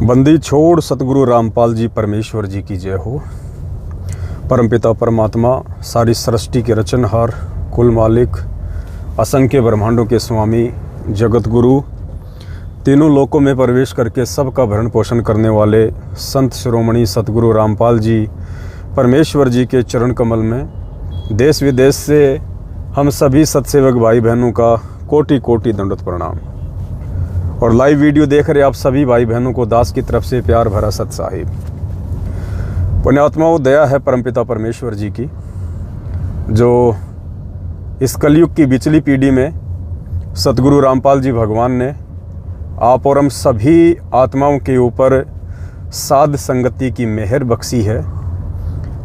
बंदी छोड़ सतगुरु रामपाल जी परमेश्वर जी की जय हो। परमपिता परमात्मा, सारी सृष्टि के रचनहार, कुल मालिक, असंख्य ब्रह्मांडों के स्वामी, जगत गुरु, तीनों लोकों में प्रवेश करके सबका भरण पोषण करने वाले संत शिरोमणि सतगुरु रामपाल जी परमेश्वर जी के चरण कमल में देश विदेश से हम सभी सत्सेवक भाई बहनों का कोटि कोटि दंडवत प्रणाम। और लाइव वीडियो देख रहे आप सभी भाई बहनों को दास की तरफ से प्यार भरा सत साहिब। पुण्यात्माओं, दया है परमपिता परमेश्वर जी की, जो इस कलयुग की बिचली पीढ़ी में सतगुरु रामपाल जी भगवान ने आप और हम सभी आत्माओं के ऊपर साध संगति की मेहर बख्शी है।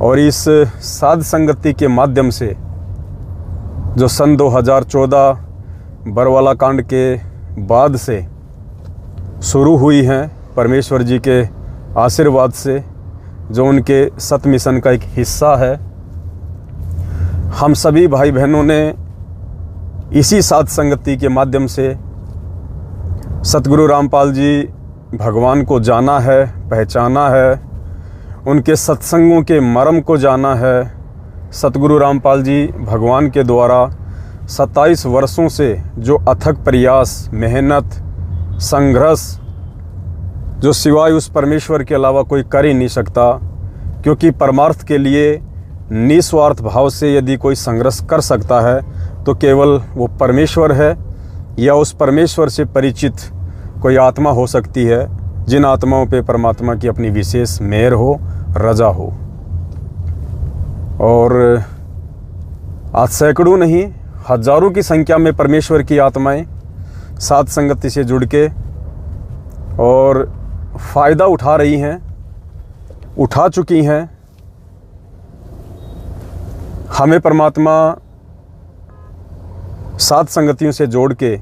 और इस साध संगति के माध्यम से जो सन 2014 बरवाला कांड के बाद से शुरू हुई हैं, परमेश्वर जी के आशीर्वाद से, जो उनके सत मिशन का एक हिस्सा है, हम सभी भाई बहनों ने इसी साध संगति के माध्यम से सतगुरु रामपाल जी भगवान को जाना है, पहचाना है, उनके सत्संगों के मर्म को जाना है। सतगुरु रामपाल जी भगवान के द्वारा 27 वर्षों से जो अथक प्रयास, मेहनत, संघर्ष, जो सिवाय उस परमेश्वर के अलावा कोई कर ही नहीं सकता, क्योंकि परमार्थ के लिए निस्वार्थ भाव से यदि कोई संघर्ष कर सकता है तो केवल वो परमेश्वर है, या उस परमेश्वर से परिचित कोई आत्मा हो सकती है, जिन आत्माओं पे परमात्मा की अपनी विशेष मेहर हो, रजा हो। और आज सैकड़ों नहीं, हजारों की संख्या में परमेश्वर की आत्माएं साध संगति से जुड़ के और फ़ायदा उठा रही हैं, उठा चुकी हैं। हमें परमात्मा साध संगतियों से जोड़ के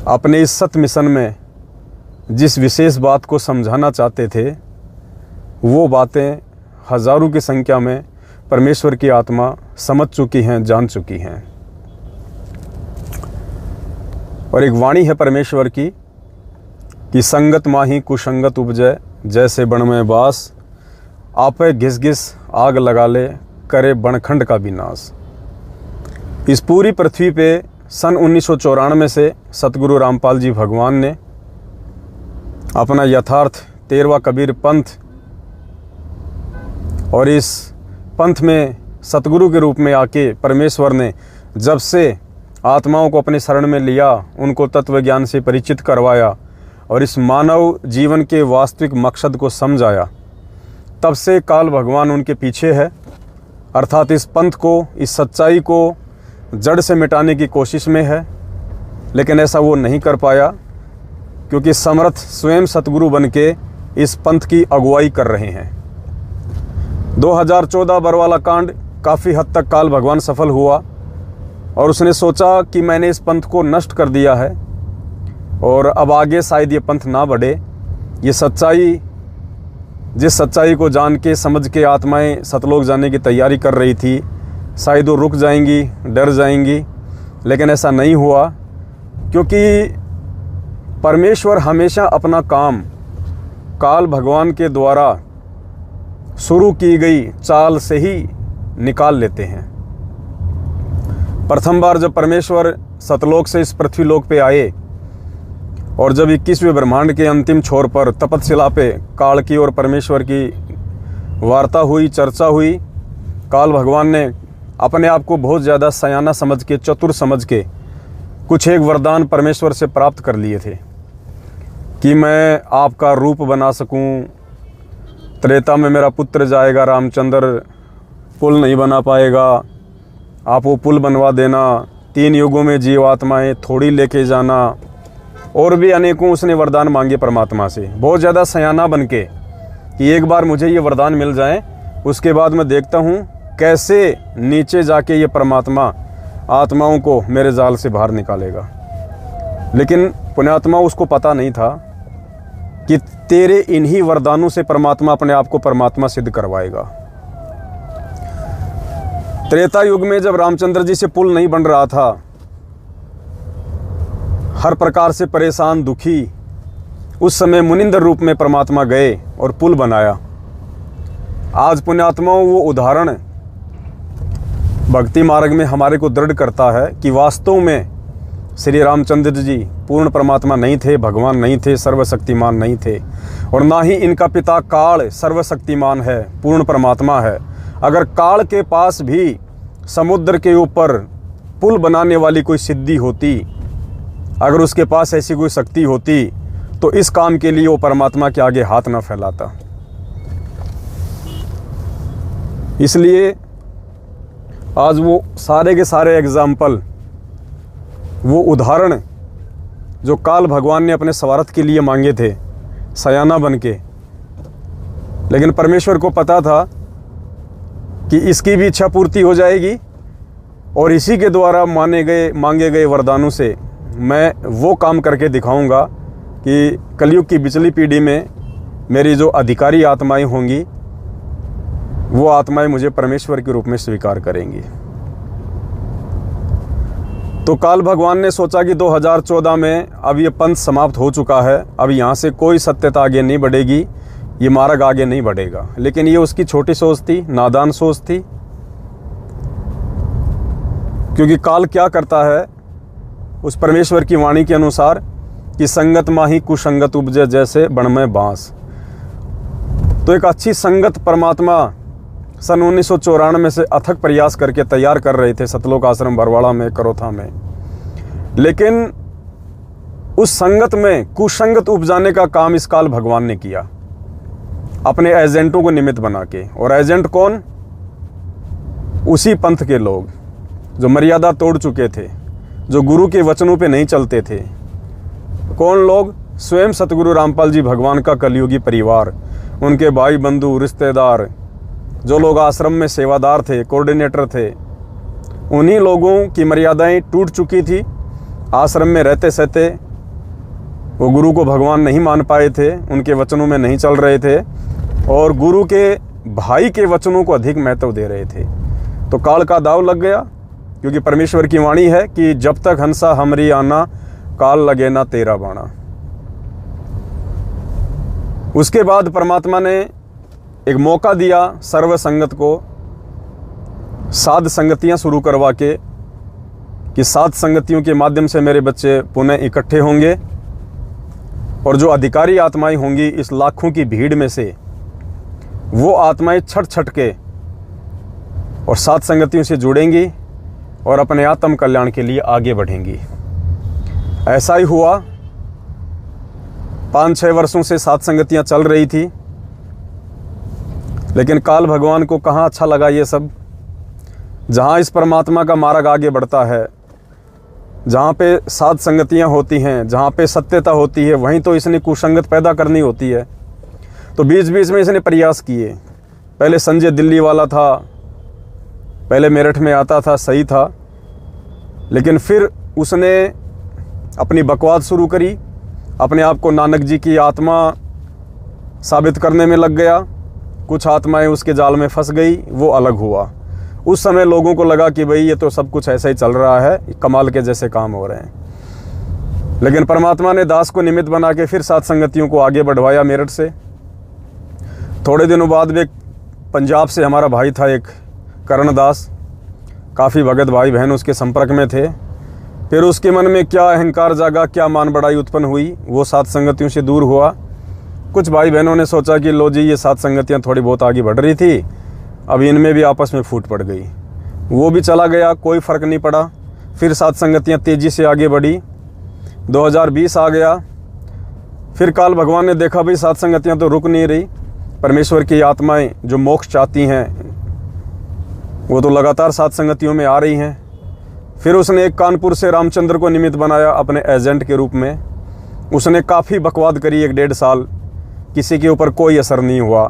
अपने इस सत मिशन में जिस विशेष बात को समझाना चाहते थे, वो बातें हजारों की संख्या में परमेश्वर की आत्मा समझ चुकी हैं, जान चुकी हैं। और एक वाणी है परमेश्वर की कि संगत माही कुसंगत उपजय, जैसे बण में बास, आपे घिस घिस आग लगा ले, करे बनखंड का विनाश। इस पूरी पृथ्वी पे सन 1994 से सतगुरु रामपाल जी भगवान ने अपना यथार्थ 13वां कबीर पंथ, और इस पंथ में सतगुरु के रूप में आके परमेश्वर ने जब से आत्माओं को अपने शरण में लिया, उनको तत्व ज्ञान से परिचित करवाया और इस मानव जीवन के वास्तविक मकसद को समझाया, तब से काल भगवान उनके पीछे है। अर्थात इस पंथ को, इस सच्चाई को जड़ से मिटाने की कोशिश में है, लेकिन ऐसा वो नहीं कर पाया, क्योंकि समर्थ स्वयं सतगुरु बन के इस पंथ की अगुवाई कर रहे हैं। 2014 बरवाला कांड काफ़ी हद तक काल भगवान सफल हुआ, और उसने सोचा कि मैंने इस पंथ को नष्ट कर दिया है और अब आगे शायद ये पंथ ना बढ़े। ये सच्चाई, जिस सच्चाई को जान के समझ के आत्माएं सतलोक जाने की तैयारी कर रही थी, शायद वो रुक जाएंगी, डर जाएंगी, लेकिन ऐसा नहीं हुआ, क्योंकि परमेश्वर हमेशा अपना काम काल भगवान के द्वारा शुरू की गई चाल से ही निकाल लेते हैं। प्रथम बार जब परमेश्वर सतलोक से इस पृथ्वी लोक पे आए, और जब 21वें ब्रह्मांड के अंतिम छोर पर तपतशिला पे काल की और परमेश्वर की वार्ता हुई, चर्चा हुई, काल भगवान ने अपने आप को बहुत ज़्यादा सयाना समझ के, चतुर समझ के कुछ एक वरदान परमेश्वर से प्राप्त कर लिए थे कि मैं आपका रूप बना सकूं, त्रेता में मेरा पुत्र जाएगा रामचंद्र, पुल नहीं बना पाएगा, आप वो पुल बनवा देना, 3 युगों में जीवात्माएं थोड़ी लेके जाना, और भी अनेकों उसने वरदान मांगे परमात्मा से, बहुत ज़्यादा सयाना बन के कि एक बार मुझे ये वरदान मिल जाए, उसके बाद मैं देखता हूँ कैसे नीचे जाके ये परमात्मा आत्माओं को मेरे जाल से बाहर निकालेगा। लेकिन पुण्यात्मा, उसको पता नहीं था कि तेरे इन्हीं वरदानों से परमात्मा अपने आप को परमात्मा सिद्ध करवाएगा। त्रेता युग में जब रामचंद्र जी से पुल नहीं बन रहा था, हर प्रकार से परेशान, दुखी, उस समय मुनिंदर रूप में परमात्मा गए और पुल बनाया। आज पुण्यात्माओं वो उदाहरण भक्ति मार्ग में हमारे को दृढ़ करता है कि वास्तव में श्री रामचंद्र जी पूर्ण परमात्मा नहीं थे, भगवान नहीं थे, सर्वशक्तिमान नहीं थे, और ना ही इनका पिता काल सर्वशक्तिमान है, पूर्ण परमात्मा है। अगर काल के पास भी समुद्र के ऊपर पुल बनाने वाली कोई सिद्धि होती, अगर उसके पास ऐसी कोई शक्ति होती, तो इस काम के लिए वो परमात्मा के आगे हाथ न फैलाता। इसलिए आज वो सारे के सारे एग्जाम्पल, वो उदाहरण जो काल भगवान ने अपने स्वार्थ के लिए मांगे थे सयाना बन के, लेकिन परमेश्वर को पता था कि इसकी भी इच्छा पूर्ति हो जाएगी और इसी के द्वारा मांगे गए वरदानों से मैं वो काम करके दिखाऊंगा कि कलयुग की पिछली पीढ़ी में मेरी जो अधिकारी आत्माएं होंगी वो आत्माएं मुझे परमेश्वर के रूप में स्वीकार करेंगी। तो काल भगवान ने सोचा कि 2014 में अब ये पंथ समाप्त हो चुका है, अब यहाँ से कोई सत्यता आगे नहीं बढ़ेगी, ये मार्ग आगे नहीं बढ़ेगा। लेकिन ये उसकी छोटी सोच थी, नादान सोच थी। क्योंकि काल क्या करता है, उस परमेश्वर की वाणी के अनुसार कि संगत माही कुसंगत उपजे जैसे बण में बांस। तो एक अच्छी संगत परमात्मा सन 1994 से अथक प्रयास करके तैयार कर रहे थे सतलोक आश्रम बरवाड़ा में, करोथा में। लेकिन उस संगत में कुसंगत उपजाने का काम इस काल भगवान ने किया, अपने एजेंटों को निमित्त बना के। और एजेंट कौन? उसी पंथ के लोग जो मर्यादा तोड़ चुके थे, जो गुरु के वचनों पे नहीं चलते थे। कौन लोग? स्वयं सतगुरु रामपाल जी भगवान का कलयुगी परिवार, उनके भाई बंधु रिश्तेदार, जो लोग आश्रम में सेवादार थे, कोऑर्डिनेटर थे। उन्हीं लोगों की मर्यादाएं टूट चुकी थी। आश्रम में रहते सहते वो गुरु को भगवान नहीं मान पाए थे, उनके वचनों में नहीं चल रहे थे और गुरु के भाई के वचनों को अधिक महत्व दे रहे थे। तो काल का दाव लग गया, क्योंकि परमेश्वर की वाणी है कि जब तक हंसा हमरी आना, काल लगे ना तेरा बाणा। उसके बाद परमात्मा ने एक मौका दिया सर्व संगत को, साध संगतियां शुरू करवा के कि साध संगतियों के माध्यम से मेरे बच्चे पुनः इकट्ठे होंगे और जो अधिकारी आत्माएं होंगी इस लाखों की भीड़ में से, वो आत्माएं छट छट के और साध संगतियों से जुड़ेंगी और अपने आत्म कल्याण के लिए आगे बढ़ेंगी। ऐसा ही हुआ। 5-6 वर्षों से साध संगतियां चल रही थी, लेकिन काल भगवान को कहाँ अच्छा लगा ये सब। जहाँ इस परमात्मा का मार्ग आगे बढ़ता है, जहाँ पे साध संगतियाँ होती हैं, जहाँ पे सत्यता होती है, वहीं तो इसने कुसंगत पैदा करनी होती है। तो बीच बीच में इसने प्रयास किए। पहले संजय दिल्ली वाला था, पहले मेरठ में आता था, सही था, लेकिन फिर उसने अपनी बकवाद शुरू करी, अपने आप को नानक जी की आत्मा साबित करने में लग गया। कुछ आत्माएं उसके जाल में फंस गई, वो अलग हुआ। उस समय लोगों को लगा कि भाई ये तो सब कुछ ऐसा ही चल रहा है, कमाल के जैसे काम हो रहे हैं। लेकिन परमात्मा ने दास को निमित्त बना के फिर साथ संगतियों को आगे बढ़वाया मेरठ से। थोड़े दिनों बाद वे पंजाब से हमारा भाई था एक करण दास, काफ़ी भगत भाई बहन उसके संपर्क में थे। फिर उसके मन में क्या अहंकार जागा, क्या मान बढ़ाई उत्पन्न हुई, वो साथ संगतियों से दूर हुआ। कुछ भाई बहनों ने सोचा कि लो जी ये साथ संगतियाँ थोड़ी बहुत आगे बढ़ रही थी, अब इनमें भी आपस में फूट पड़ गई। वो भी चला गया, कोई फ़र्क नहीं पड़ा। फिर साथ संगतियाँ तेज़ी से आगे बढ़ी। 2020 आ गया। फिर काल भगवान ने देखा भाई साथ संगतियाँ तो रुक नहीं रही, परमेश्वर की आत्माएं जो मोक्ष चाहती हैं वो तो लगातार साथ संगतियों में आ रही हैं। फिर उसने एक कानपुर से रामचंद्र को निमित्त बनाया अपने एजेंट के रूप में। उसने काफ़ी बकवाद करी 1-1.5 साल, किसी के ऊपर कोई असर नहीं हुआ।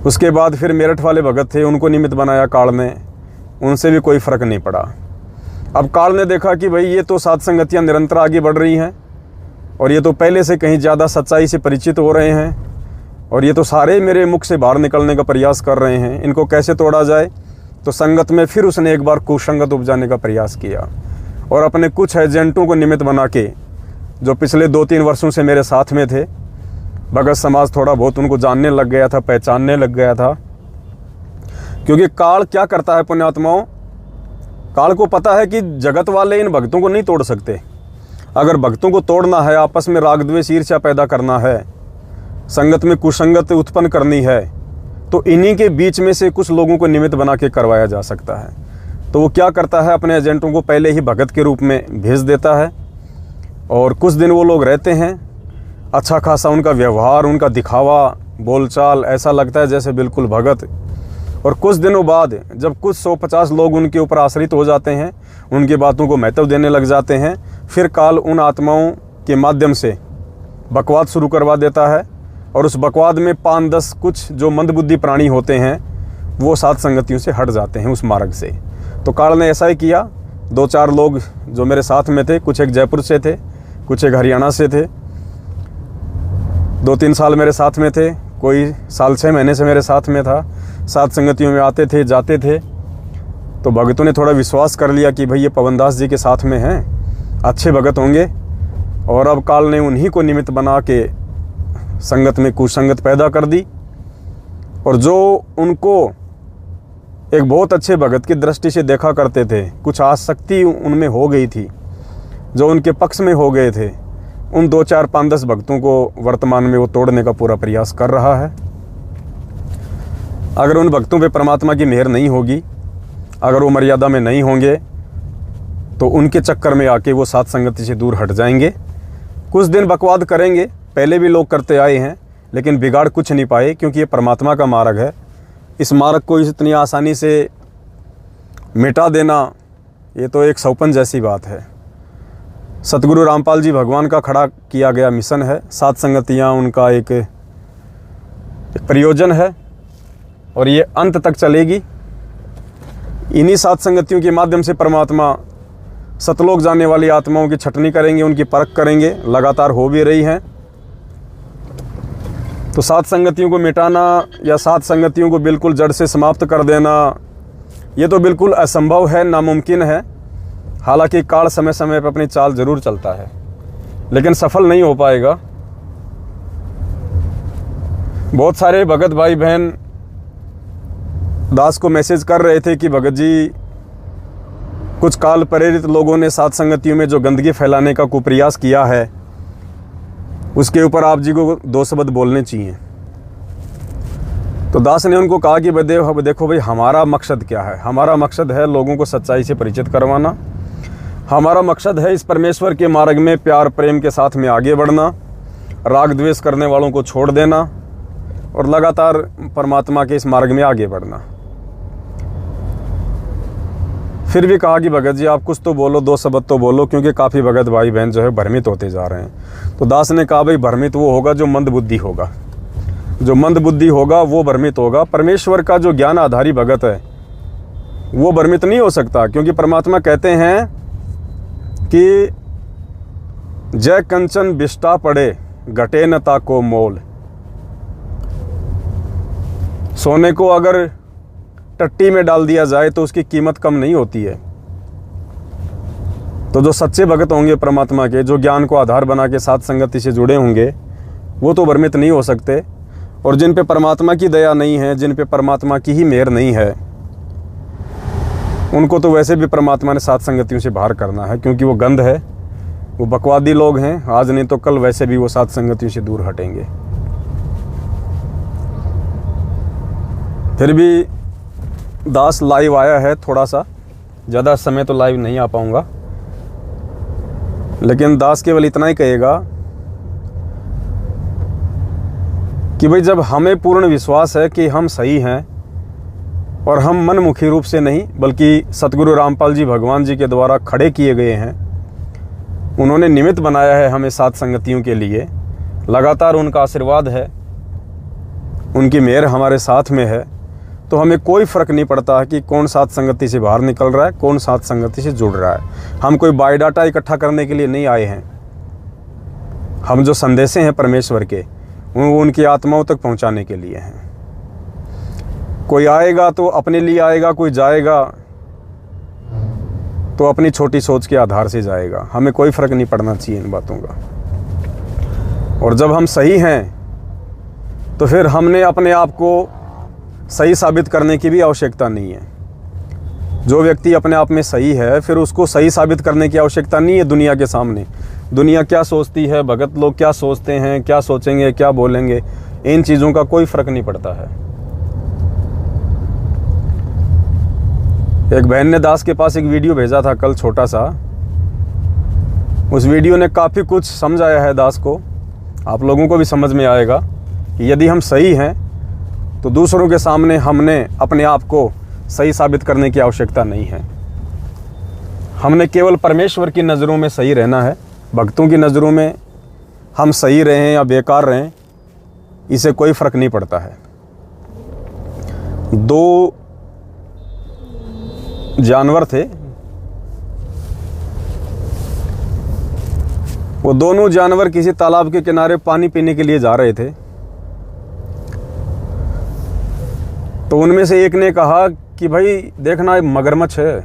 उसके बाद फिर मेरठ वाले भगत थे, उनको निमित्त बनाया काल ने, उनसे भी कोई फ़र्क नहीं पड़ा। अब काल ने देखा कि भाई ये तो साथ संगतियाँ निरंतर आगे बढ़ रही हैं और ये तो पहले से कहीं ज़्यादा सच्चाई से परिचित हो रहे हैं और ये तो सारे मेरे मुख से बाहर निकलने का प्रयास कर रहे हैं, इनको कैसे तोड़ा जाए। तो संगत में फिर उसने एक बार कुसंगत उपजाने का प्रयास किया और अपने कुछ एजेंटों को निमित्त बना के जो पिछले 2-3 वर्षों से मेरे साथ में थे। भगत समाज थोड़ा बहुत उनको जानने लग गया था, पहचानने लग गया था। क्योंकि काल क्या करता है पुण्यात्माओं, काल को पता है कि जगत वाले इन भक्तों को नहीं तोड़ सकते। अगर भक्तों को तोड़ना है, आपस में राग द्वेष ईर्ष्या पैदा करना है, संगत में कुसंगत उत्पन्न करनी है, तो इन्हीं के बीच में से कुछ लोगों को निमित्त बना के करवाया जा सकता है। तो वो क्या करता है, अपने एजेंटों को पहले ही भगत के रूप में भेज देता है और कुछ दिन वो लोग रहते हैं। अच्छा खासा उनका व्यवहार, उनका दिखावा, बोलचाल ऐसा लगता है जैसे बिल्कुल भगत। और कुछ दिनों बाद जब कुछ 150 लोग उनके ऊपर आश्रित हो जाते हैं, उनकी बातों को महत्व देने लग जाते हैं, फिर काल उन आत्माओं के माध्यम से बकवाद शुरू करवा देता है। और उस बकवाद में 5-10 कुछ जो मंदबुद्धि प्राणी होते हैं वो सात संगतियों से हट जाते हैं उस मार्ग से। तो काल ने ऐसा ही किया। 2-4 लोग जो मेरे साथ में थे, कुछ एक जयपुर से थे, कुछ एक हरियाणा से थे, 2-3 साल मेरे साथ में थे, कोई साल 6 महीने से मेरे साथ में था। सात संगतियों में आते थे, जाते थे। तो भगतों ने थोड़ा विश्वास कर लिया कि भाई ये पवनदास जी के साथ में हैं, अच्छे भगत होंगे। और अब काल ने उन्हीं को निमित्त बना के संगत में कुसंगत पैदा कर दी। और जो उनको एक बहुत अच्छे भगत की दृष्टि से देखा करते थे, कुछ आसक्ति उनमें हो गई थी, जो उनके पक्ष में हो गए थे, उन 2-4, 5-10 भक्तों को वर्तमान में वो तोड़ने का पूरा प्रयास कर रहा है। अगर उन भक्तों पे परमात्मा की मेहर नहीं होगी, अगर वो मर्यादा में नहीं होंगे, तो उनके चक्कर में आके वो सात संगति से दूर हट जाएंगे। कुछ दिन बकवाद करेंगे, पहले भी लोग करते आए हैं, लेकिन बिगाड़ कुछ नहीं पाए, क्योंकि ये परमात्मा का मार्ग है। इस मार्ग को इतनी आसानी से मिटा देना, ये तो एक सौपन जैसी बात है। सतगुरु रामपाल जी भगवान का खड़ा किया गया मिशन है। सात संगतियाँ उनका एक प्रयोजन है और ये अंत तक चलेगी। इन्हीं सात संगतियों के माध्यम से परमात्मा सतलोक जाने वाली आत्माओं की छटनी करेंगे, उनकी परख करेंगे, लगातार हो भी रही हैं। तो सात संगतियों को मिटाना या सात संगतियों को बिल्कुल जड़ से समाप्त कर देना, ये तो बिल्कुल असंभव है, नामुमकिन है। हालांकि काल समय समय पर अपनी चाल जरूर चलता है, लेकिन सफल नहीं हो पाएगा। बहुत सारे भगत भाई बहन दास को मैसेज कर रहे थे कि भगत जी, कुछ काल प्रेरित लोगों ने सात संगतियों में जो गंदगी फैलाने का कुप्रयास किया है, उसके ऊपर आप जी को 2 शब्द बोलने चाहिए। तो दास ने उनको कहा कि देखो भाई, हमारा मकसद क्या है। हमारा मकसद है लोगों को सच्चाई से परिचित करवाना। हमारा मकसद है इस परमेश्वर के मार्ग में प्यार प्रेम के साथ में आगे बढ़ना, राग द्वेष करने वालों को छोड़ देना और लगातार परमात्मा के इस मार्ग में आगे बढ़ना। फिर भी कहा कि भगत जी आप कुछ तो बोलो, 2 शब्द तो बोलो, क्योंकि काफ़ी भगत भाई बहन जो है भ्रमित होते जा रहे हैं। तो दास ने कहा भाई, भ्रमित वो होगा जो मंद बुद्धि होगा। जो मंद बुद्धि होगा वो भ्रमित होगा। परमेश्वर का जो ज्ञान आधारी भगत है वो भ्रमित नहीं हो सकता, क्योंकि परमात्मा कहते हैं कि जय कंचन बिष्टा पड़े, घटे न ताको मोल। सोने को अगर टट्टी में डाल दिया जाए तो उसकी कीमत कम नहीं होती है। तो जो सच्चे भगत होंगे परमात्मा के, जो ज्ञान को आधार बना के साथ संगति से जुड़े होंगे, वो तो भ्रमित नहीं हो सकते। और जिन पे परमात्मा की दया नहीं है, जिन पे परमात्मा की ही मेहर नहीं है, उनको तो वैसे भी परमात्मा ने सात संगतियों से बाहर करना है, क्योंकि वो गंध है, वो बकवादी लोग हैं। आज नहीं तो कल वैसे भी वो सात संगतियों से दूर हटेंगे। फिर भी दास लाइव आया है, थोड़ा सा ज़्यादा समय तो लाइव नहीं आ पाऊँगा, लेकिन दास केवल इतना ही कहेगा कि भाई, जब हमें पूर्ण विश्वास है कि हम सही हैं और हम मनमुखी रूप से नहीं, बल्कि सतगुरु रामपाल जी भगवान जी के द्वारा खड़े किए गए हैं, उन्होंने निमित्त बनाया है हमें सात संगतियों के लिए, लगातार उनका आशीर्वाद है, उनकी मेहर हमारे साथ में है, तो हमें कोई फ़र्क नहीं पड़ता कि कौन सात संगति से बाहर निकल रहा है, कौन सात संगति से जुड़ रहा है। हम कोई बायोडाटा इकट्ठा करने के लिए नहीं आए हैं। हम जो संदेशे हैं परमेश्वर के, वो उनकी आत्माओं तक पहुंचाने के लिए हैं। कोई आएगा तो अपने लिए आएगा, कोई जाएगा तो अपनी छोटी सोच के आधार से जाएगा। हमें कोई फ़र्क नहीं पड़ना चाहिए इन बातों का। और जब हम सही हैं तो फिर हमने अपने आप को सही साबित करने की भी आवश्यकता नहीं है। जो व्यक्ति अपने आप में सही है फिर उसको सही साबित करने की आवश्यकता नहीं है दुनिया के सामने। दुनिया क्या सोचती है, भगत लोग क्या सोचते हैं, क्या सोचेंगे, क्या बोलेंगे, इन चीज़ों का कोई फ़र्क नहीं पड़ता है। एक बहन ने दास के पास एक वीडियो भेजा था कल, छोटा सा। उस वीडियो ने काफ़ी कुछ समझाया है दास को। आप लोगों को भी समझ में आएगा कि यदि हम सही हैं तो दूसरों के सामने हमने अपने आप को सही साबित करने की आवश्यकता नहीं है। हमने केवल परमेश्वर की नज़रों में सही रहना है। भक्तों की नज़रों में हम सही रहें या बेकार रहें, इसे कोई फ़र्क नहीं पड़ता है। दो जानवर थे, वो दोनों जानवर किसी तालाब के किनारे पानी पीने के लिए जा रहे थे। तो उनमें से एक ने कहा कि भाई देखना, एक मगरमच्छ है।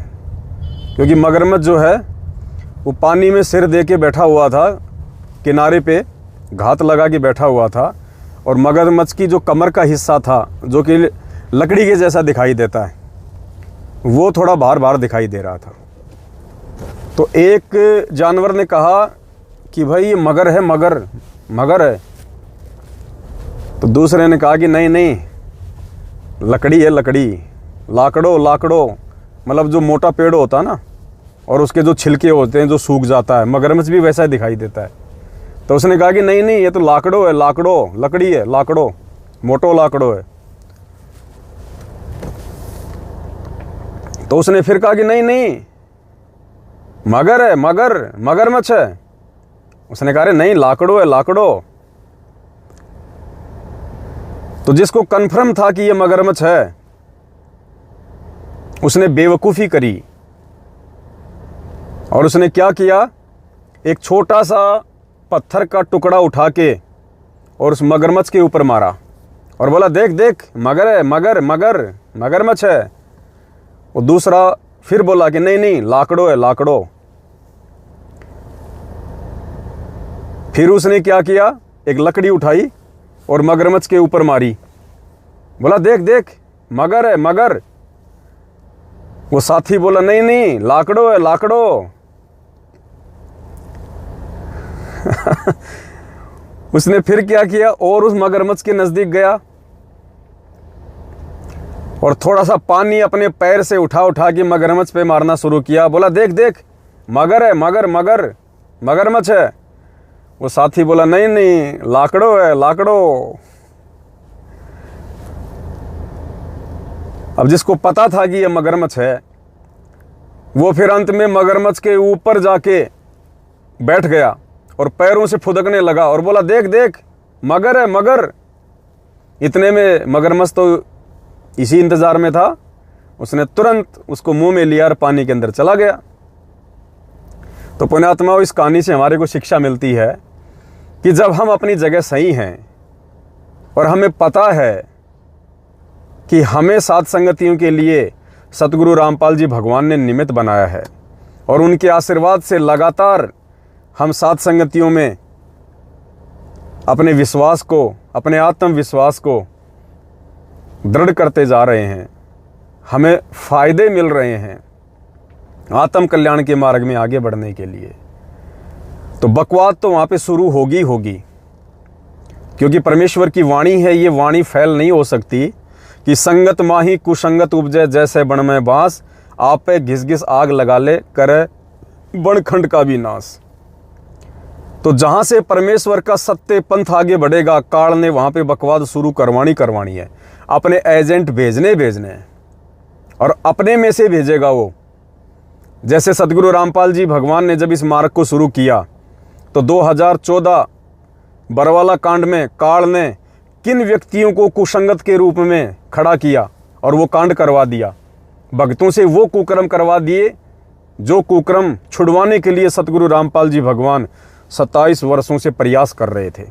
क्योंकि मगरमच्छ जो है वो पानी में सिर दे के बैठा हुआ था, किनारे पे घात लगा के बैठा हुआ था। और मगरमच्छ की जो कमर का हिस्सा था, जो कि लकड़ी के जैसा दिखाई देता है, वो थोड़ा बाहर बाहर दिखाई दे रहा था। तो एक जानवर ने कहा कि भाई ये मगर है, मगर है। तो दूसरे ने कहा कि नहीं, लकड़ी है, लकड़ी, लाकड़ो, मतलब जो मोटा पेड़ होता है ना, और उसके जो छिलके होते हैं जो सूख जाता है, मगरमच्छ भी वैसा ही दिखाई देता है। तो उसने कहा कि नहीं, ये तो लाकड़ो है, लकड़ी है, लाकड़ो, मोटो लाकड़ो है। तो उसने फिर कहा कि नहीं, मगर है, मगरमच्छ है। उसने कहा नहीं, लाकड़ो है, लाकड़ो। तो जिसको कन्फर्म था कि ये मगरमच्छ है, उसने बेवकूफ़ी करी और उसने क्या किया, एक छोटा सा पत्थर का टुकड़ा उठा के और उस मगरमच्छ के ऊपर मारा और बोला देख, मगर है, मगरमच्छ है। और दूसरा फिर बोला कि नहीं, लाकड़ो है, लाकड़ो। फिर उसने क्या किया, एक लकड़ी उठाई और मगरमच्छ के ऊपर मारी, बोला देख, मगर है, मगर। वो साथी बोला नहीं, लाकड़ो है, लाकड़ो। उसने फिर क्या किया, और उस मगरमच्छ के नजदीक गया और थोड़ा सा पानी अपने पैर से उठा के मगरमच्छ पे मारना शुरू किया। बोला देख, मगर है, मगरमच्छ है। वो साथी बोला नहीं, लाकड़ो है, लाकड़ो। अब जिसको पता था कि ये मगरमच्छ है, वो फिर अंत में मगरमच्छ के ऊपर जाके बैठ गया और पैरों से फुदकने लगा और बोला देख, मगर है, मगर। इतने में मगरमच्छ तो इसी इंतजार में था, उसने तुरंत उसको मुंह में लिया और पानी के अंदर चला गया। तो पुण्यात्माओं, इस कहानी से हमारे को शिक्षा मिलती है कि जब हम अपनी जगह सही हैं और हमें पता है कि हमें साथ संगतियों के लिए सतगुरु रामपाल जी भगवान ने निमित्त बनाया है और उनके आशीर्वाद से लगातार हम साथ संगतियों में अपने विश्वास को, अपने आत्मविश्वास को दृढ़ करते जा रहे हैं, हमें फ़ायदे मिल रहे हैं आत्म कल्याण के मार्ग में आगे बढ़ने के लिए, तो बकवाद तो वहाँ पे शुरू होगी, क्योंकि परमेश्वर की वाणी है। ये वाणी फैल नहीं हो सकती कि संगत माही कुसंगत उपजे, जैसे बण में बांस, आप पे घिस घिस आग लगा ले, करे बनखंड का भी नाश। तो जहाँ से परमेश्वर का सत्य पंथ आगे बढ़ेगा, काल ने वहाँ पे बकवाद शुरू करवानी है। अपने एजेंट भेजने हैं और अपने में से भेजेगा वो। जैसे सतगुरु रामपाल जी भगवान ने जब इस मार्ग को शुरू किया तो 2014 बरवाला कांड में काल ने किन व्यक्तियों को कुसंगत के रूप में खड़ा किया और वो कांड करवा दिया। भक्तों से वो कुकर्म करवा दिए जो कुकर्म छुड़वाने के लिए सतगुरु रामपाल जी भगवान 27 वर्षों से प्रयास कर रहे थे।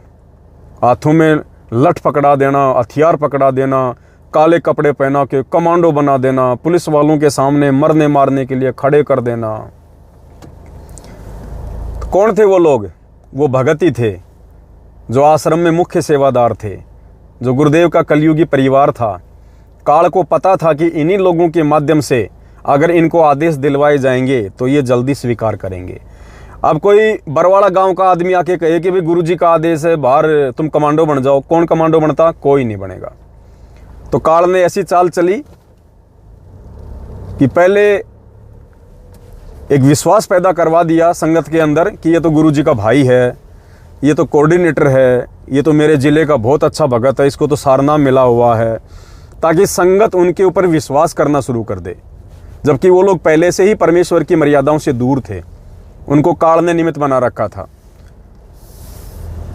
हाथों में लठ पकड़ा देना, हथियार पकड़ा देना, काले कपड़े पहना के कमांडो बना देना, पुलिस वालों के सामने मरने मारने के लिए खड़े कर देना। तो कौन थे वो लोग? वो भगत ही थे, जो आश्रम में मुख्य सेवादार थे, जो गुरुदेव का कलयुगी परिवार था। काल को पता था कि इन्हीं लोगों के माध्यम से अगर इनको आदेश दिलवाए जाएंगे तो ये जल्दी स्वीकार करेंगे। अब कोई बरवाड़ा गांव का आदमी आके कहे कि भाई गुरुजी का आदेश है, बाहर तुम कमांडो बन जाओ, कौन कमांडो बनता? कोई नहीं बनेगा। तो काल ने ऐसी चाल चली कि पहले एक विश्वास पैदा करवा दिया संगत के अंदर कि ये तो गुरुजी का भाई है, ये तो कोऑर्डिनेटर है, ये तो मेरे ज़िले का बहुत अच्छा भगत है, इसको तो सारनाम मिला हुआ है, ताकि संगत उनके ऊपर विश्वास करना शुरू कर दे। जबकि वो लोग पहले से ही परमेश्वर की मर्यादाओं से दूर थे, उनको काल ने निमित्त बना रखा था।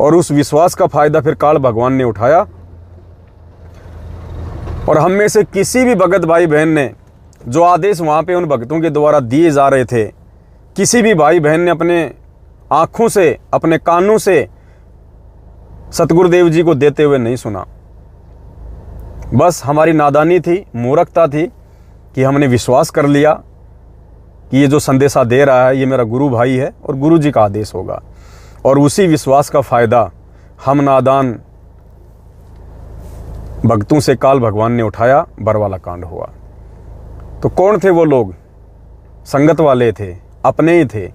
और उस विश्वास का फायदा फिर काल भगवान ने उठाया। और हम में से किसी भी भगत भाई बहन ने जो आदेश वहाँ पे उन भक्तों के द्वारा दिए जा रहे थे, किसी भी भाई बहन ने अपने आँखों से, अपने कानों से सतगुरुदेव जी को देते हुए नहीं सुना। बस हमारी नादानी थी, मूर्खता थी कि हमने विश्वास कर लिया कि ये जो संदेशा दे रहा है ये मेरा गुरु भाई है और गुरु जी का आदेश होगा। और उसी विश्वास का फ़ायदा हम नादान भक्तों से काल भगवान ने उठाया, बरवाला कांड हुआ। तो कौन थे वो लोग? संगत वाले थे, अपने ही थे।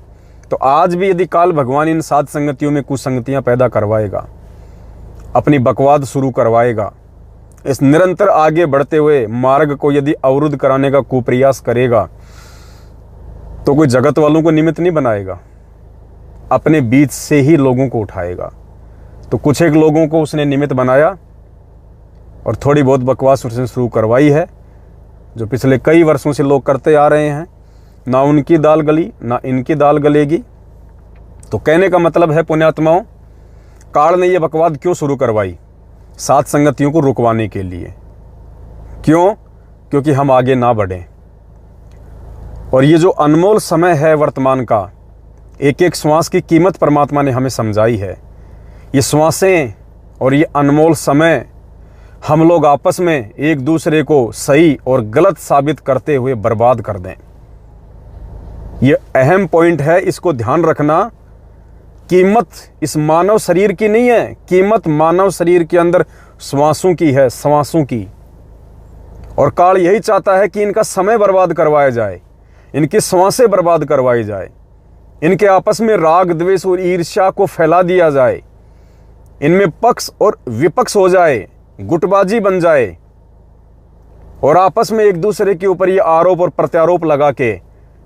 तो आज भी यदि काल भगवान इन सात संगतियों में कुछ संगतियाँ पैदा करवाएगा, अपनी बकवाद शुरू करवाएगा, इस निरंतर आगे बढ़ते हुए मार्ग को यदि अवरुद्ध कराने का कुप्रयास करेगा, तो कोई जगत वालों को निमित्त नहीं बनाएगा, अपने बीच से ही लोगों को उठाएगा। तो कुछ एक लोगों को उसने निमित्त बनाया और थोड़ी बहुत बकवास उसने शुरू करवाई है, जो पिछले कई वर्षों से लोग करते आ रहे हैं। ना उनकी दाल गली, ना इनकी दाल गलेगी। तो कहने का मतलब है पुण्यात्माओं, काल ने यह बकवाद क्यों शुरू करवाई? सात संगतियों को रुकवाने के लिए। क्यों? क्योंकि हम आगे ना बढ़ें। और ये जो अनमोल समय है वर्तमान का, एक एक श्वास की कीमत परमात्मा ने हमें समझाई है। ये श्वासें और ये अनमोल समय हम लोग आपस में एक दूसरे को सही और गलत साबित करते हुए बर्बाद कर दें। ये अहम पॉइंट है, इसको ध्यान रखना। कीमत इस मानव शरीर की नहीं है, कीमत मानव शरीर के अंदर श्वासों की है, श्वासों की। और काल यही चाहता है कि इनका समय बर्बाद करवाया जाए, इनकी श्वासें बर्बाद करवाई जाए, इनके आपस में राग द्वेष और ईर्ष्या को फैला दिया जाए, इनमें पक्ष और विपक्ष हो जाए, गुटबाजी बन जाए, और आपस में एक दूसरे के ऊपर ये आरोप और प्रत्यारोप लगा के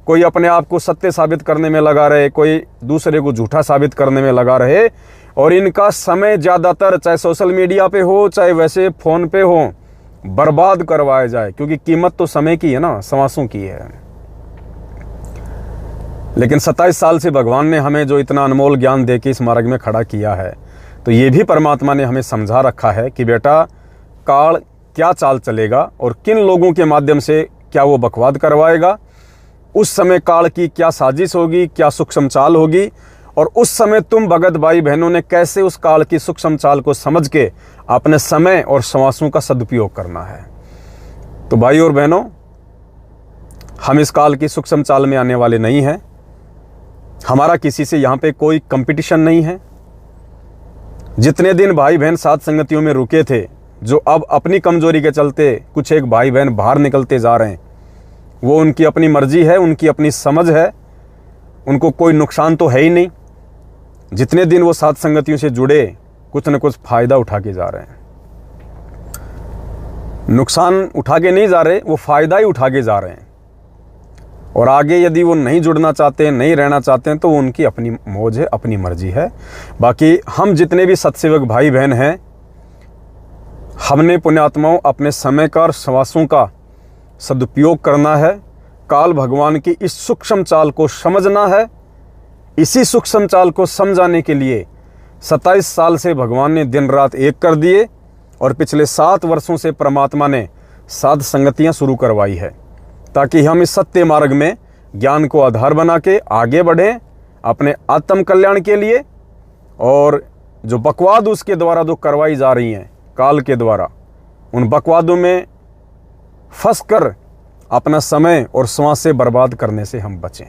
कोई अपने आप को सत्य साबित करने में लगा रहे, कोई दूसरे को झूठा साबित करने में लगा रहे। और इनका समय ज़्यादातर चाहे सोशल मीडिया पे हो, चाहे वैसे फ़ोन पे हो, बर्बाद करवाया जाए। क्योंकि कीमत तो समय की है ना, श्वासों की है। लेकिन 27 साल से भगवान ने हमें जो इतना अनमोल ज्ञान दे के इस मार्ग में खड़ा किया है, तो ये भी परमात्मा ने हमें समझा रखा है कि बेटा काल क्या चाल चलेगा और किन लोगों के माध्यम से क्या वो बकवाद करवाएगा। उस समय काल की क्या साजिश होगी, क्या सूक्ष्म चाल होगी, और उस समय तुम भगत भाई बहनों ने कैसे उस काल की सूक्ष्म चाल को समझ के अपने समय और श्वासों का सदुपयोग करना है। तो भाई और बहनों, हम इस काल की सूक्ष्म चाल में आने वाले नहीं हैं। हमारा किसी से यहाँ पे कोई कंपटीशन नहीं है। जितने दिन भाई बहन सात संगतियों में रुके थे, जो अब अपनी कमजोरी के चलते कुछ एक भाई बहन बाहर निकलते जा रहे हैं, वो उनकी अपनी मर्जी है, उनकी अपनी समझ है, उनको कोई नुकसान तो है ही नहीं। जितने दिन वो सात संगतियों से जुड़े, कुछ न कुछ फायदा उठा के जा रहे हैं। नुकसान उठा के नहीं जा रहे, वो फायदा ही उठा के जा रहे हैं। और आगे यदि वो नहीं जुड़ना चाहते हैं, नहीं रहना चाहते हैं, तो उनकी अपनी मौज है, अपनी मर्जी है। बाकी हम जितने भी सत्सेवक भाई बहन हैं, हमने पुण्यात्माओं अपने समय का और श्वासों का सदुपयोग करना है। काल भगवान की इस सूक्ष्म चाल को समझना है। इसी सूक्ष्म चाल को समझाने के लिए 27 साल से भगवान ने दिन रात एक कर दिए, और पिछले 7 वर्षों से परमात्मा ने साध संगतियां शुरू करवाई है, ताकि हम इस सत्य मार्ग में ज्ञान को आधार बना के आगे बढ़ें अपने आत्म कल्याण के लिए। और जो बकवाद उसके द्वारा जो करवाई जा रही हैं काल के द्वारा, उन बकवादों में फंस कर अपना समय और श्वासें बर्बाद करने से हम बचें।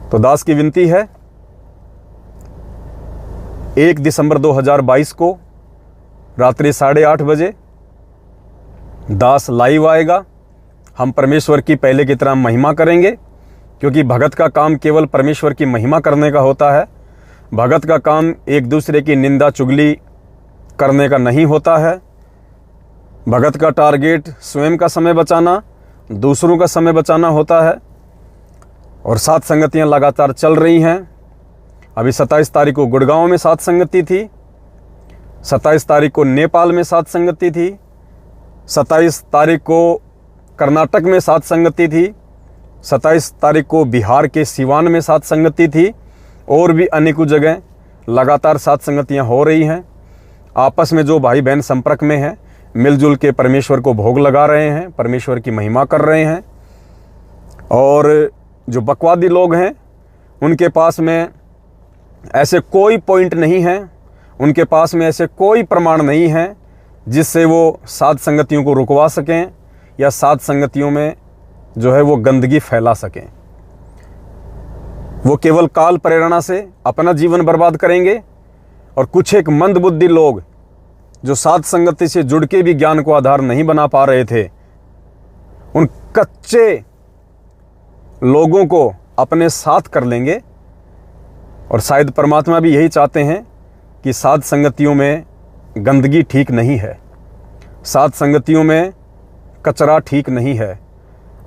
तो दास की विनती है, 1 दिसंबर 2022 को रात्रि 8:30 बजे दास लाइव आएगा। हम परमेश्वर की पहले की तरह महिमा करेंगे, क्योंकि भगत का काम केवल परमेश्वर की महिमा करने का होता है। भगत का काम एक दूसरे की निंदा चुगली करने का नहीं होता है। भगत का टारगेट स्वयं का समय बचाना, दूसरों का समय बचाना होता है। और सात संगतियां लगातार चल रही हैं। अभी 27 तारीख को गुड़गांव में सात संगति थी, 27 तारीख को नेपाल में सात संगति थी, 27 तारीख को कर्नाटक में सात संगति थी, 27 तारीख को बिहार के सिवान में सात संगति थी, और भी अनेकों जगह लगातार सात संगतियां हो रही हैं। आपस में जो भाई बहन संपर्क में हैं, मिलजुल के परमेश्वर को भोग लगा रहे हैं, परमेश्वर की महिमा कर रहे हैं। और जो बकवादी लोग हैं, उनके पास में ऐसे कोई पॉइंट नहीं है, उनके पास में ऐसे कोई प्रमाण नहीं है जिससे वो सात संगतियों को रुकवा सकें या सात संगतियों में जो है वो गंदगी फैला सकें। वो केवल काल प्रेरणा से अपना जीवन बर्बाद करेंगे। और कुछ एक मंदबुद्धि लोग जो सात संगति से जुड़ के भी ज्ञान को आधार नहीं बना पा रहे थे, उन कच्चे लोगों को अपने साथ कर लेंगे। और शायद परमात्मा भी यही चाहते हैं कि सात संगतियों में गंदगी ठीक नहीं है, सात संगतियों में कचरा ठीक नहीं है।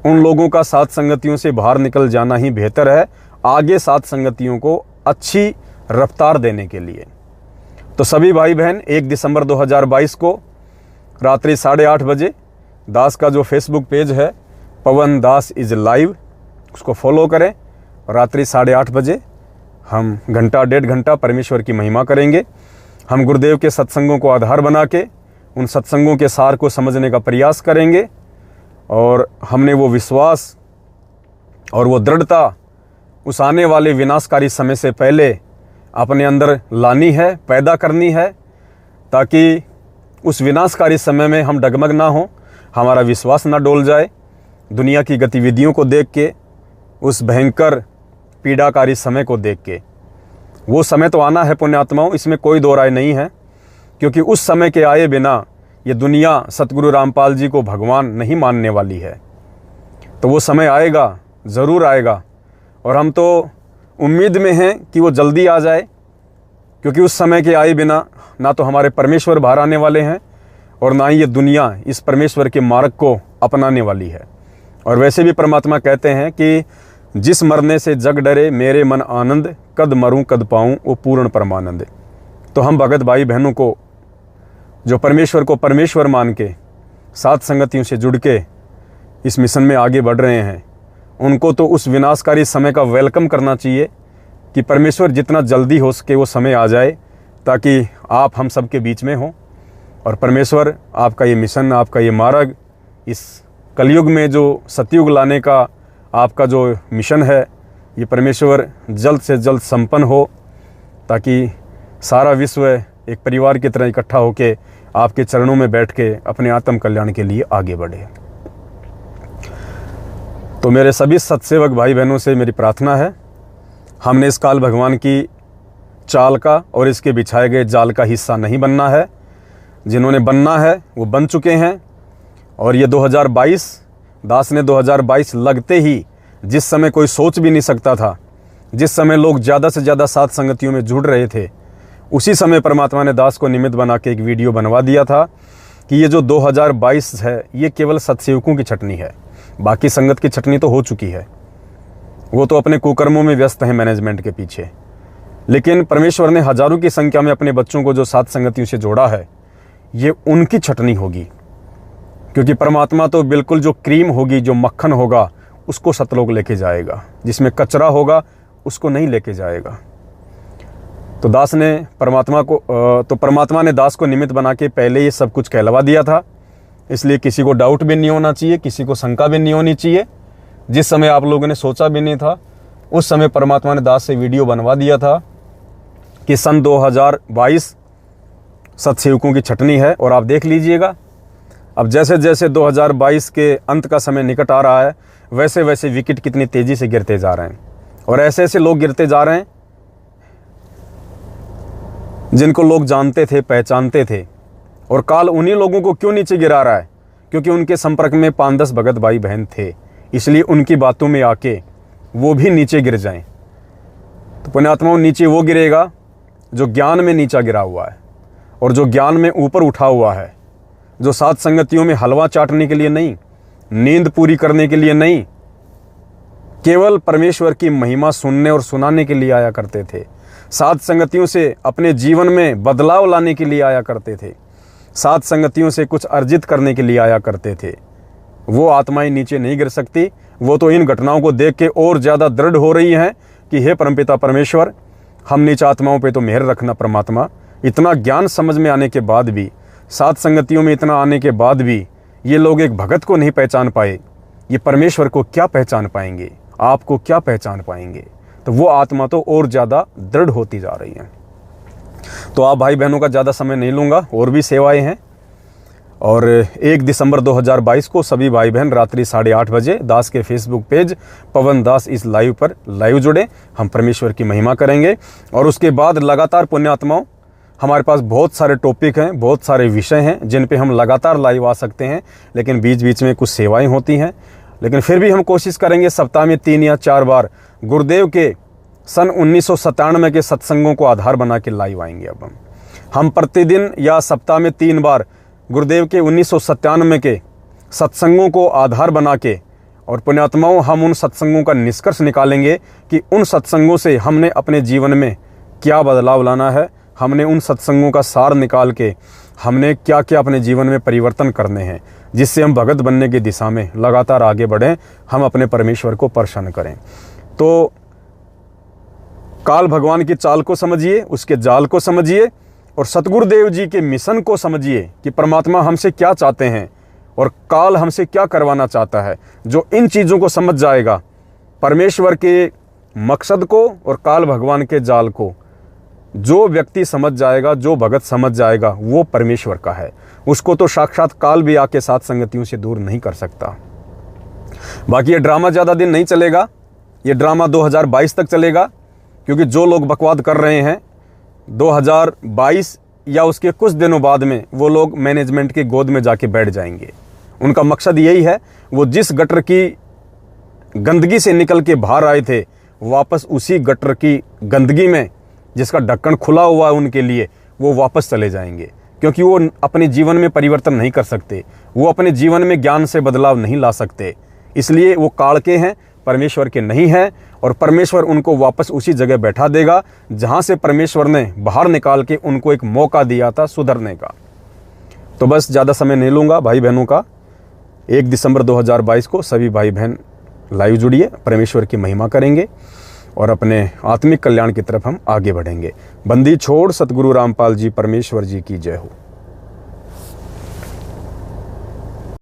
उन लोगों का सात संगतियों से बाहर निकल जाना ही बेहतर है, आगे सात संगतियों को अच्छी रफ्तार देने के लिए। तो सभी भाई बहन 1 दिसंबर 2022 को रात्रि 8:30 बजे दास का जो फेसबुक पेज है पवन दास इज लाइव, उसको फॉलो करें। और रात्रि 8:30 बजे हम घंटा 1.5 घंटा परमेश्वर की महिमा करेंगे। हम गुरुदेव के सत्संगों को आधार बना के उन सत्संगों के सार को समझने का प्रयास करेंगे। और हमने वो विश्वास और वो दृढ़ता उस आने वाले विनाशकारी समय से पहले अपने अंदर लानी है, पैदा करनी है, ताकि उस विनाशकारी समय में हम डगमग ना हो, हमारा विश्वास ना डोल जाए। दुनिया की गतिविधियों को देख के, उस भयंकर पीड़ाकारी समय को देख के, वो समय तो आना है पुण्यात्माओं, इसमें कोई दो राय नहीं है। क्योंकि उस समय के आए बिना ये दुनिया सतगुरु रामपाल जी को भगवान नहीं मानने वाली है। तो वो समय आएगा, ज़रूर आएगा, और हम तो उम्मीद में हैं कि वो जल्दी आ जाए। क्योंकि उस समय के आए बिना ना तो हमारे परमेश्वर बाहर आने वाले हैं और ना ही ये दुनिया इस परमेश्वर के मार्ग को अपनाने वाली है। और वैसे भी परमात्मा कहते हैं कि जिस मरने से जग डरे मेरे मन आनंद, कद मरूं कद पाऊं वो पूर्ण परमानंद। तो हम भगत भाई बहनों को जो परमेश्वर को परमेश्वर मान के सात संगतियों से जुड़ के इस मिशन में आगे बढ़ रहे हैं, उनको तो उस विनाशकारी समय का वेलकम करना चाहिए कि परमेश्वर जितना जल्दी हो सके वो समय आ जाए, ताकि आप हम सब के बीच में हों। और परमेश्वर आपका ये मिशन, आपका ये मार्ग, इस कलयुग में जो सतयुग लाने का आपका जो मिशन है, ये परमेश्वर जल्द से जल्द संपन्न हो, ताकि सारा विश्व एक परिवार की तरह इकट्ठा होके आपके चरणों में बैठ के अपने आत्म कल्याण के लिए आगे बढ़े। तो मेरे सभी सत्सेवक भाई बहनों से मेरी प्रार्थना है, हमने इस काल भगवान की चाल का और इसके बिछाए गए जाल का हिस्सा नहीं बनना है। जिन्होंने बनना है वो बन चुके हैं। और ये 2022 दास ने 2022 लगते ही, जिस समय कोई सोच भी नहीं सकता था, जिस समय लोग ज़्यादा से ज़्यादा सात संगतियों में जुड़ रहे थे, उसी समय परमात्मा ने दास को निमित्त बना के एक वीडियो बनवा दिया था कि ये जो 2022 है ये केवल सत्सेवकों की छटनी है, बाकी संगत की छटनी तो हो चुकी है। वो तो अपने कुकर्मों में व्यस्त हैं मैनेजमेंट के पीछे। लेकिन परमेश्वर ने हजारों की संख्या में अपने बच्चों को जो सात संगतियों से जोड़ा है, ये उनकी छटनी होगी। क्योंकि परमात्मा तो बिल्कुल जो क्रीम होगी, जो मक्खन होगा, उसको सतलोक लेके जाएगा, जिसमें कचरा होगा उसको नहीं लेके जाएगा। तो दास ने परमात्मा ने दास को निमित्त बना के पहले ये सब कुछ कहलवा दिया था। इसलिए किसी को डाउट भी नहीं होना चाहिए, किसी को शंका भी नहीं होनी चाहिए। जिस समय आप लोगों ने सोचा भी नहीं था, उस समय परमात्मा ने दास से वीडियो बनवा दिया था कि सन 2022 सत्सेवकों की छटनी है। और आप देख लीजिएगा अब जैसे जैसे 2022 के अंत का समय निकट आ रहा है, वैसे वैसे विकेट कितनी तेज़ी से गिरते जा रहे हैं, और ऐसे ऐसे लोग गिरते जा रहे हैं जिनको लोग जानते थे, पहचानते थे। और काल उन्हीं लोगों को क्यों नीचे गिरा रहा है? क्योंकि उनके संपर्क में 5-10 भगत भाई बहन थे, इसलिए उनकी बातों में आके वो भी नीचे गिर जाएं। तो पुण्यात्माओं, नीचे वो गिरेगा जो ज्ञान में नीचा गिरा हुआ है, और जो ज्ञान में ऊपर उठा हुआ है, जो सात संगतियों में हलवा चाटने के लिए नहीं, नींद पूरी करने के लिए नहीं, केवल परमेश्वर की महिमा सुनने और सुनाने के लिए आया करते थे। सात संगतियों से अपने जीवन में बदलाव लाने के लिए आया करते थे। सात संगतियों से कुछ अर्जित करने के लिए आया करते थे। वो आत्माएं नीचे नहीं गिर सकती। वो तो इन घटनाओं को देख के और ज़्यादा दृढ़ हो रही हैं कि हे परमपिता परमेश्वर, हम नीच आत्माओं पे तो मेहर रखना परमात्मा। इतना ज्ञान समझ में आने के बाद भी, सात संगतियों में इतना आने के बाद भी ये लोग एक भगत को नहीं पहचान पाए, ये परमेश्वर को क्या पहचान पाएंगे? आपको क्या पहचान पाएंगे? तो वो आत्मा तो और ज़्यादा दृढ़ होती जा रही है। तो आप भाई बहनों का ज़्यादा समय नहीं लूँगा, और भी सेवाएं हैं। और 1 दिसंबर 2022 को सभी भाई बहन रात्रि 8:30 बजे दास के फेसबुक पेज पवन दास इस लाइव पर लाइव जुड़े। हम परमेश्वर की महिमा करेंगे। और उसके बाद लगातार पुण्यात्माओं, हमारे पास बहुत सारे टॉपिक हैं, बहुत सारे विषय हैं जिन पे हम लगातार लाइव आ सकते हैं, लेकिन बीच बीच में कुछ सेवाएं होती हैं। लेकिन फिर भी हम कोशिश करेंगे सप्ताह में 3 या 4 बार गुरुदेव के सन 1997 के सत्संगों को आधार बना के लाइव आएंगे। अब हम प्रतिदिन या सप्ताह में 3 बार गुरुदेव के 1997 के सत्संगों को आधार बना के, और पुण्यात्माओं, हम उन सत्संगों का निष्कर्ष निकालेंगे कि उन सत्संगों से हमने अपने जीवन में क्या बदलाव लाना है। हमने उन सत्संगों का सार निकाल के हमने क्या क्या अपने जीवन में परिवर्तन करने हैं, जिससे हम भगत बनने की दिशा में लगातार आगे बढ़ें, हम अपने परमेश्वर को प्रसन्न करें। तो काल भगवान की चाल को समझिए, उसके जाल को समझिए, और सतगुरुदेव जी के मिशन को समझिए कि परमात्मा हमसे क्या चाहते हैं और काल हमसे क्या करवाना चाहता है। जो इन चीज़ों को समझ जाएगा, परमेश्वर के मकसद को और काल भगवान के जाल को जो व्यक्ति समझ जाएगा, जो भगत समझ जाएगा, वो परमेश्वर का है। उसको तो साक्षात काल भी आके सात संगतियों से दूर नहीं कर सकता। बाकी ये ड्रामा ज़्यादा दिन नहीं चलेगा, ये ड्रामा 2022 तक चलेगा, क्योंकि जो लोग बकवाद कर रहे हैं 2022 या उसके कुछ दिनों बाद में वो लोग मैनेजमेंट की गोद में जाके बैठ जाएंगे। उनका मकसद यही है, वो जिस गटर की गंदगी से निकल के बाहर आए थे, वापस उसी गटर की गंदगी में जिसका ढक्कन खुला हुआ है उनके लिए, वो वापस चले जाएंगे। क्योंकि वो अपने जीवन में परिवर्तन नहीं कर सकते, वो अपने जीवन में ज्ञान से बदलाव नहीं ला सकते, इसलिए वो काल के हैं, परमेश्वर के नहीं हैं। और परमेश्वर उनको वापस उसी जगह बैठा देगा जहाँ से परमेश्वर ने बाहर निकाल के उनको एक मौका दिया था सुधरने का। तो बस ज़्यादा समय नहीं लूँगा भाई बहनों का। 1 दिसंबर 2022 को सभी भाई बहन लाइव जुड़िए, परमेश्वर की महिमा करेंगे और अपने आत्मिक कल्याण की तरफ हम आगे बढ़ेंगे। बंदी छोड़ सतगुरु रामपाल जी परमेश्वर जी की जय हो।